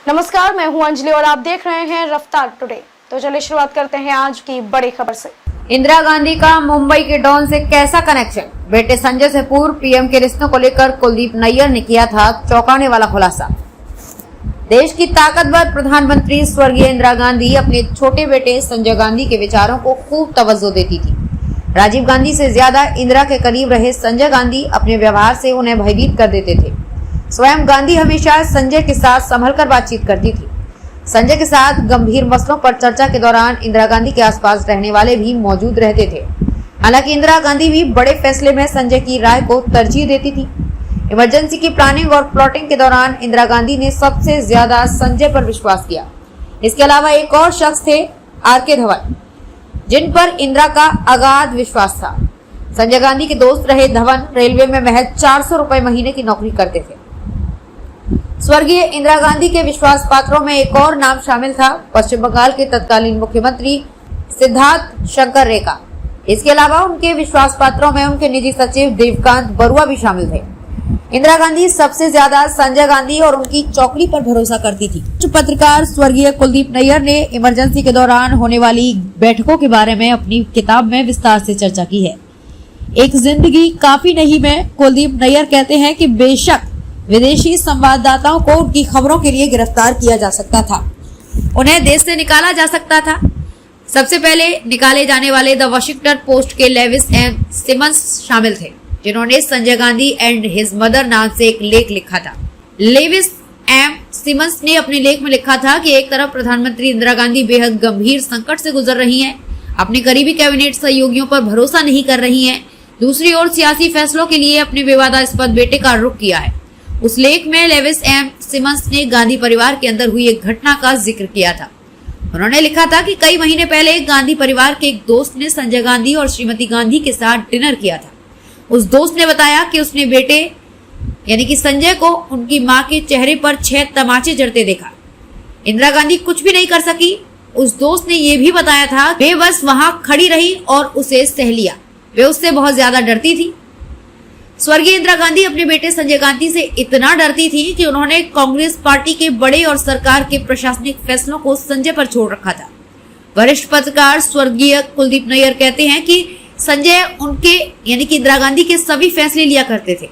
नमस्कार, मैं हूं अंजलि और आप देख रहे हैं रफ्तार टुडे। तो चलिए शुरुआत करते हैं आज की बड़ी खबर से। इंदिरा गांधी का मुंबई के डॉन से कैसा कनेक्शन? बेटे संजय से पूर्व पीएम के रिश्तों को लेकर कुलदीप नैयर ने किया था चौंकाने वाला खुलासा। देश की ताकतवर प्रधानमंत्री स्वर्गीय इंदिरा गांधी अपने छोटे बेटे संजय गांधी के विचारों को खूब तवज्जो देती थी। राजीव गांधी से ज्यादा इंदिरा के करीब रहे संजय गांधी अपने व्यवहार से उन्हें भयभीत कर देते थे। स्वयं गांधी हमेशा संजय के साथ संभलकर बातचीत करती थी। संजय के साथ गंभीर मसलों पर चर्चा के दौरान इंदिरा गांधी के आसपास रहने वाले भी मौजूद रहते थे। हालांकि इंदिरा गांधी भी बड़े फैसले में संजय की राय को तरजीह देती थी। इमरजेंसी की प्लानिंग और प्लॉटिंग के दौरान इंदिरा गांधी ने सबसे ज्यादा संजय पर विश्वास किया। इसके अलावा एक और शख्स थे आर.के. धवन, जिन पर इंदिरा का अगाध विश्वास था। संजय गांधी के दोस्त रहे धवन रेलवे में महज 400 रुपए महीने की नौकरी करते थे। स्वर्गीय इंदिरा गांधी के विश्वास पात्रों में एक और नाम शामिल था पश्चिम बंगाल के तत्कालीन मुख्यमंत्री सिद्धार्थ शंकर रेखा। इसके अलावा उनके विश्वास पात्रों में उनके निजी सचिव देवकांत बरुआ भी शामिल थे। इंदिरा गांधी सबसे ज्यादा संजय गांधी और उनकी चौकड़ी पर भरोसा करती थी। पत्रकार स्वर्गीय कुलदीप नैयर ने इमरजेंसी के दौरान होने वाली बैठकों के बारे में अपनी किताब में विस्तार से चर्चा की है। एक जिंदगी काफी नहीं में कुलदीप नैयर कहते हैं कि बेशक विदेशी संवाददाताओं को उनकी खबरों के लिए गिरफ्तार किया जा सकता था, उन्हें देश से निकाला जा सकता था। सबसे पहले निकाले जाने वाले द वॉशिंगटन पोस्ट के लेविस एम सिमंस शामिल थे, जिन्होंने Sanjay Gandhi and his mother नाम से एक लेख लिखा था। लेविस एम सिमंस ने अपने लेख में लिखा था कि एक तरफ प्रधानमंत्री इंदिरा गांधी बेहद गंभीर संकट से गुजर रही हैं, अपने करीबी कैबिनेट सहयोगियों पर भरोसा नहीं कर रही हैं, दूसरी ओर सियासी फैसलों के लिए अपने विवादास्पद बेटे का रुख किया है। उस लेख में लेविस एम सिमंस ने गांधी परिवार के अंदर हुई एक घटना का जिक्र किया था। उन्होंने लिखा था कि कई महीने पहले गांधी परिवार के एक दोस्त ने संजय गांधी और श्रीमती गांधी के साथ डिनर किया था। उस दोस्त ने बताया कि उसने बेटे यानी कि संजय को उनकी मां के चेहरे पर 6 तमाचे जड़ते देखा। इंदिरा गांधी कुछ भी नहीं कर सकी। उस दोस्त ने यह भी बताया था वे बस वहां खड़ी रही और उसे सह लिया। वे उससे बहुत ज्यादा डरती थी। स्वर्गीय इंदिरा गांधी अपने बेटे संजय गांधी से इतना डरती थी कि उन्होंने कांग्रेस पार्टी के बड़े और सरकार के प्रशासनिक फैसलों को संजय पर छोड़ रखा था। वरिष्ठ पत्रकार स्वर्गीय कुलदीप नैयर कहते हैं कि संजय उनके यानी कि इंदिरा गांधी के सभी फैसले लिया करते थे।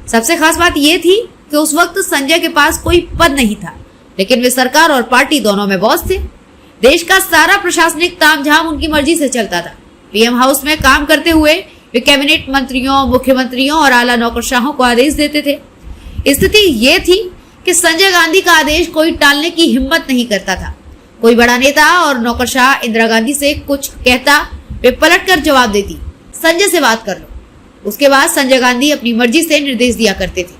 सबसे खास बात यह थी कि उस वक्त संजय के पास कोई पद नहीं था, लेकिन वे सरकार और पार्टी दोनों में बॉस थे। देश का सारा प्रशासनिक तामझाम उनकी मर्जी से चलता था। पीएम हाउस में काम करते हुए वे कैबिनेट मंत्रियों, मुख्यमंत्रियों और आला नौकरशाहों को आदेश देते थे। स्थिति ये थी कि संजय गांधी का आदेश कोई टालने की हिम्मत नहीं करता था। कोई बड़ा नेता और नौकरशाह इंदिरा गांधी से कुछ कहता, वे पलटकर जवाब देती, संजय से बात कर लो। उसके बाद संजय गांधी अपनी मर्जी से निर्देश दिया करते थे।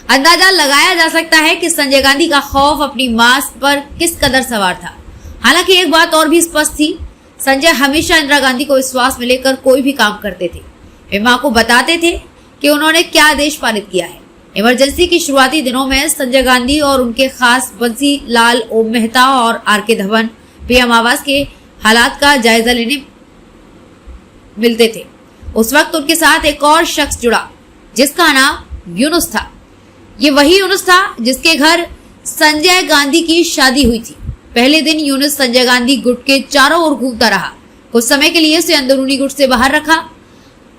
अंदाजा लगाया जा सकता है कि संजय गांधी का खौफ अपनी मां पर किस कदर सवार था। हालांकि एक बात और भी स्पष्ट थी, संजय हमेशा इंदिरा गांधी को विश्वास में लेकर कोई भी काम करते थे। वे मां को बताते थे कि उन्होंने क्या आदेश पारित किया है। इमरजेंसी के शुरुआती दिनों में संजय गांधी और उनके खास बंसी लाल ओम मेहता और आर.के. धवन पीएम आवास के हालात का जायजा लेने मिलते थे। उस वक्त उनके साथ एक और शख्स जुड़ा, जिसका नाम यूनुस था। ये वही यूनुस था जिसके घर संजय गांधी की शादी हुई थी। पहले दिन यूनुस संजय गांधी गुट के चारों ओर घूमता रहा। कुछ समय के लिए उसे अंदरूनी गुट से बाहर रखा।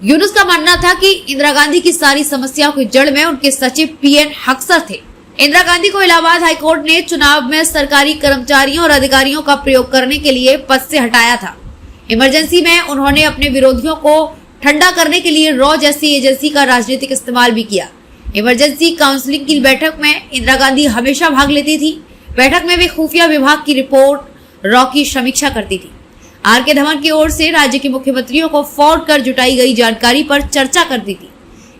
यूनुस का मानना था कि इंदिरा गांधी की सारी समस्याओं की जड़ में उनके सचिव पीएन हक्सर थे। इंदिरा गांधी को इलाहाबाद हाईकोर्ट ने चुनाव में सरकारी कर्मचारियों और अधिकारियों का प्रयोग करने के लिए पद से हटाया था। इमरजेंसी में उन्होंने अपने विरोधियों को ठंडा करने के लिए रॉ जैसी एजेंसी का राजनीतिक इस्तेमाल भी किया। इमरजेंसी काउंसिलिंग की बैठक में इंदिरा गांधी हमेशा भाग लेती थी। बैठक में वे खुफिया विभाग की रिपोर्ट रॉ की समीक्षा करती थी। आर.के. धवन की ओर से राज्य के मुख्यमंत्रियों को फॉरवर्ड कर जुटाई गई जानकारी पर चर्चा करती थी।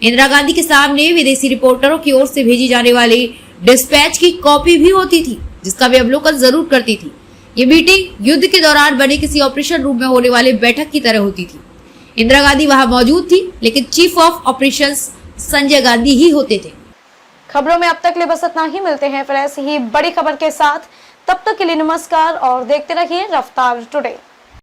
इंदिरा गांधी के सामने विदेशी रिपोर्टरों की ओर से भेजी जाने वाली डिस्पैच की कॉपी भी होती थी, जिसका वे अवलोकन जरूर करती थी। ये मीटिंग युद्ध के दौरान बने किसी ऑपरेशन रूम में होने वाले बैठक की तरह होती थी। इंदिरा गांधी वहां मौजूद थी, लेकिन chief of operations Sanjay Gandhi ही होते थे। खबरों में अब तक लिए बस इतना ही। मिलते हैं फिर ऐसी ही बड़ी खबर के साथ। तब तक के लिए नमस्कार और देखते रहिए रफ्तार टुडे।